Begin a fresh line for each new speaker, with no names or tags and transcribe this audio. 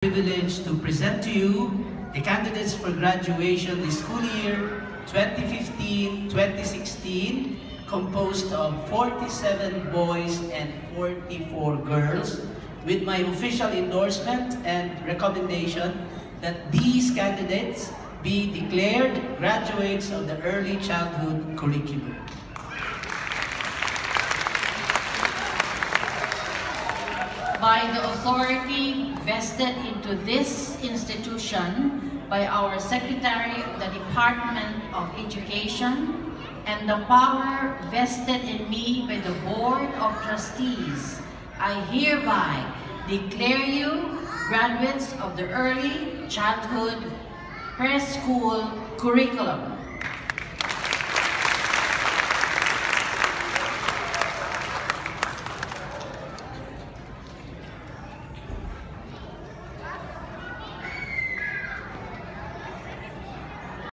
Privilege to present to you the candidates for graduation this school year 2015-2016, composed of 47 boys and 44 girls, with my official endorsement and recommendation that these candidates be declared graduates of the early childhood curriculum.
By the authority vested into this institution by our Secretary of the Department of Education and the power vested in me by the Board of Trustees, I hereby declare you graduates of the Early Childhood Preschool Curriculum.